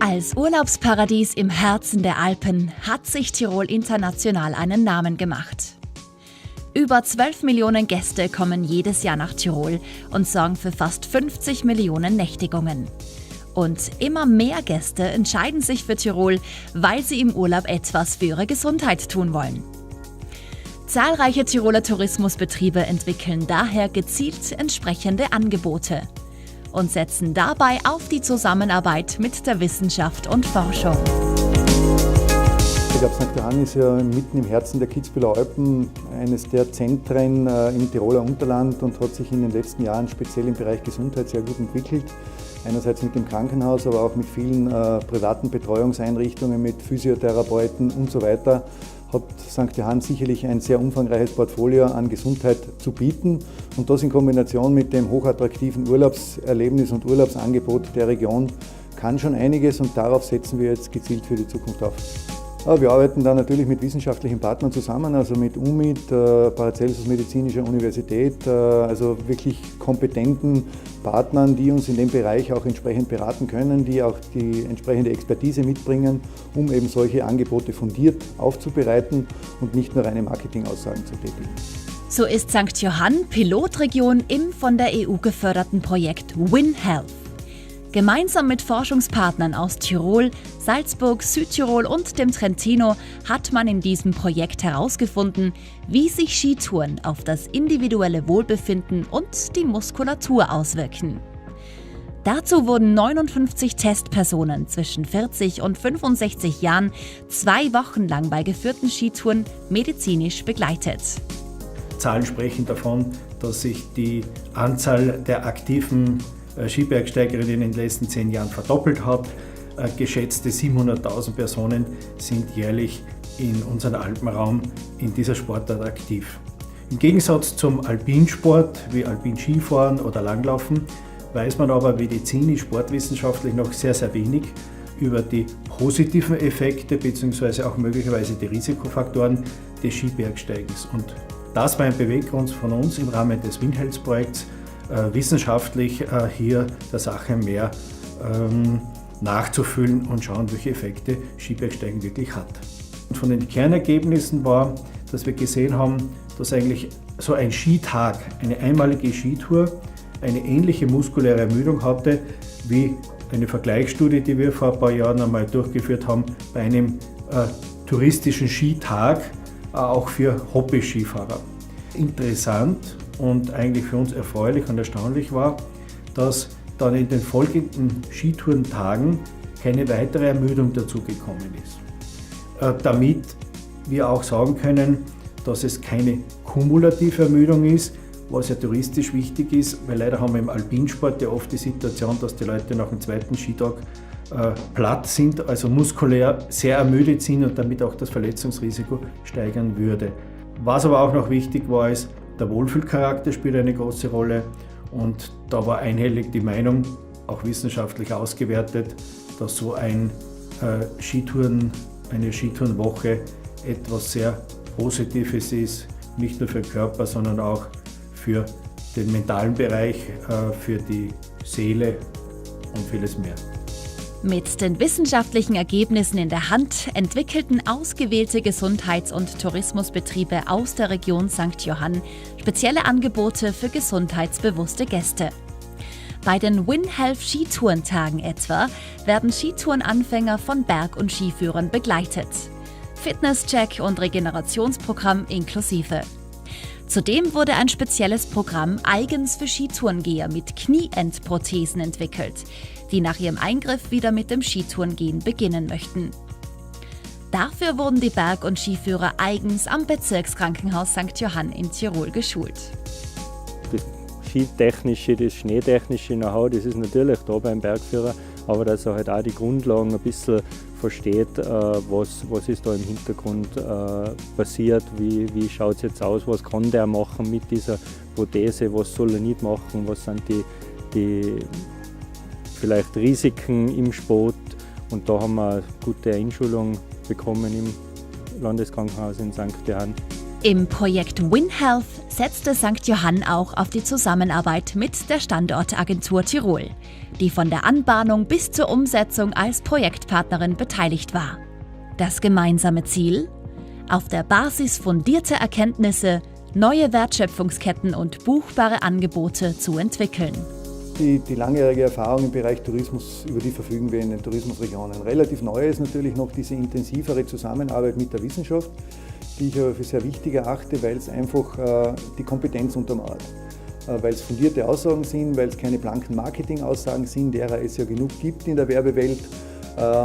Als Urlaubsparadies im Herzen der Alpen hat sich Tirol international einen Namen gemacht. Über 12 Millionen Gäste kommen jedes Jahr nach Tirol und sorgen für fast 50 Millionen Nächtigungen. Und immer mehr Gäste entscheiden sich für Tirol, weil sie im Urlaub etwas für ihre Gesundheit tun wollen. Zahlreiche Tiroler Tourismusbetriebe entwickeln daher gezielt entsprechende Angebote und setzen dabei auf die Zusammenarbeit mit der Wissenschaft und Forschung. Ich glaube, St. Johann ist ja mitten im Herzen der Kitzbüheler Alpen, eines der Zentren im Tiroler Unterland und hat sich in den letzten Jahren speziell im Bereich Gesundheit sehr gut entwickelt. Einerseits mit dem Krankenhaus, aber auch mit vielen privaten Betreuungseinrichtungen, mit Physiotherapeuten und so weiter. Hat St. Johann sicherlich ein sehr umfangreiches Portfolio an Gesundheit zu bieten und das in Kombination mit dem hochattraktiven Urlaubserlebnis und Urlaubsangebot der Region kann schon einiges und darauf setzen wir jetzt gezielt für die Zukunft auf. Wir arbeiten da natürlich mit wissenschaftlichen Partnern zusammen, also mit UMIT, Paracelsus Medizinischer Universität, also wirklich kompetenten Partnern, die uns in dem Bereich auch entsprechend beraten können, die auch die entsprechende Expertise mitbringen, um eben solche Angebote fundiert aufzubereiten und nicht nur reine Marketingaussagen zu tätigen. So ist St. Johann Pilotregion im von der EU geförderten Projekt WinHealth. Gemeinsam mit Forschungspartnern aus Tirol, Salzburg, Südtirol und dem Trentino hat man in diesem Projekt herausgefunden, wie sich Skitouren auf das individuelle Wohlbefinden und die Muskulatur auswirken. Dazu wurden 59 Testpersonen zwischen 40 und 65 Jahren 2 Wochen lang bei geführten Skitouren medizinisch begleitet. Zahlen sprechen davon, dass sich die Anzahl der aktiven Skibergsteigerinnen in den letzten 10 Jahren verdoppelt hat. Geschätzte 700.000 Personen sind jährlich in unserem Alpenraum in dieser Sportart aktiv. Im Gegensatz zum Alpinsport wie Alpinskifahren oder Langlaufen weiß man aber medizinisch, sportwissenschaftlich noch sehr, sehr wenig über die positiven Effekte bzw. auch möglicherweise die Risikofaktoren des Skibergsteigens. Und das war ein Beweggrund von uns im Rahmen des WinHealth-Projekts, wissenschaftlich hier der Sache mehr nachzufüllen und schauen, welche Effekte Skibergsteigen wirklich hat. Und von den Kernergebnissen war, dass wir gesehen haben, dass eigentlich so ein Skitag, eine einmalige Skitour, eine ähnliche muskuläre Ermüdung hatte wie eine Vergleichsstudie, die wir vor ein paar Jahren einmal durchgeführt haben, bei einem touristischen Skitag, auch für Hobby-Skifahrer. Interessant und eigentlich für uns erfreulich und erstaunlich war, dass dann in den folgenden Skitourentagen keine weitere Ermüdung dazugekommen ist. Damit wir auch sagen können, dass es keine kumulative Ermüdung ist, was ja touristisch wichtig ist, weil leider haben wir im Alpinsport ja oft die Situation, dass die Leute nach dem zweiten Skitag platt sind, also muskulär sehr ermüdet sind und damit auch das Verletzungsrisiko steigern würde. Was aber auch noch wichtig war, ist, der Wohlfühlcharakter spielt eine große Rolle und da war einhellig die Meinung, auch wissenschaftlich ausgewertet, dass so eine Skitourenwoche etwas sehr Positives ist, nicht nur für den Körper, sondern auch für den mentalen Bereich, für die Seele und vieles mehr. Mit den wissenschaftlichen Ergebnissen in der Hand entwickelten ausgewählte Gesundheits- und Tourismusbetriebe aus der Region St. Johann spezielle Angebote für gesundheitsbewusste Gäste. Bei den WinHealth Skitourentagen etwa werden Skitourenanfänger von Berg- und Skiführern begleitet. Fitnesscheck und Regenerationsprogramm inklusive. Zudem wurde ein spezielles Programm eigens für Skitourengeher mit Knieendprothesen entwickelt, die nach ihrem Eingriff wieder mit dem Skitourengehen beginnen möchten. Dafür wurden die Berg- und Skiführer eigens am Bezirkskrankenhaus St. Johann in Tirol geschult. Das skitechnische, das schneetechnische Know-how, das ist natürlich da beim Bergführer, aber dass er halt auch die Grundlagen ein bisschen versteht, was ist da im Hintergrund passiert, wie schaut es jetzt aus, was kann der machen mit dieser Prothese, was soll er nicht machen, was sind die vielleicht Risiken im Sport, und da haben wir eine gute Einschulung bekommen im Landeskrankenhaus in St. Johann. Im Projekt WinHealth setzte St. Johann auch auf die Zusammenarbeit mit der Standortagentur Tirol, die von der Anbahnung bis zur Umsetzung als Projektpartnerin beteiligt war. Das gemeinsame Ziel? Auf der Basis fundierter Erkenntnisse neue Wertschöpfungsketten und buchbare Angebote zu entwickeln. Die langjährige Erfahrung im Bereich Tourismus, über die verfügen wir in den Tourismusregionen. Relativ neu ist natürlich noch diese intensivere Zusammenarbeit mit der Wissenschaft, die ich aber für sehr wichtig erachte, weil es einfach die Kompetenz untermauert. Weil es fundierte Aussagen sind, weil es keine blanken Marketingaussagen sind, derer es ja genug gibt in der Werbewelt.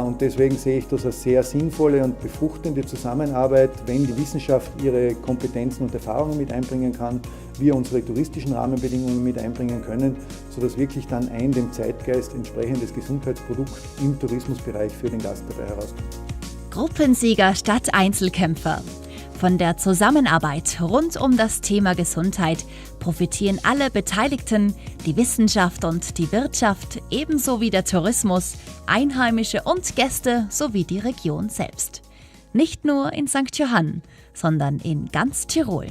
Und deswegen sehe ich das als sehr sinnvolle und befruchtende Zusammenarbeit, wenn die Wissenschaft ihre Kompetenzen und Erfahrungen mit einbringen kann, wir unsere touristischen Rahmenbedingungen mit einbringen können, sodass wirklich dann ein dem Zeitgeist entsprechendes Gesundheitsprodukt im Tourismusbereich für den Gast dabei herauskommt. Gruppensieger statt Einzelkämpfer. Von der Zusammenarbeit rund um das Thema Gesundheit profitieren alle Beteiligten, die Wissenschaft und die Wirtschaft, ebenso wie der Tourismus, Einheimische und Gäste sowie die Region selbst. Nicht nur in St. Johann, sondern in ganz Tirol.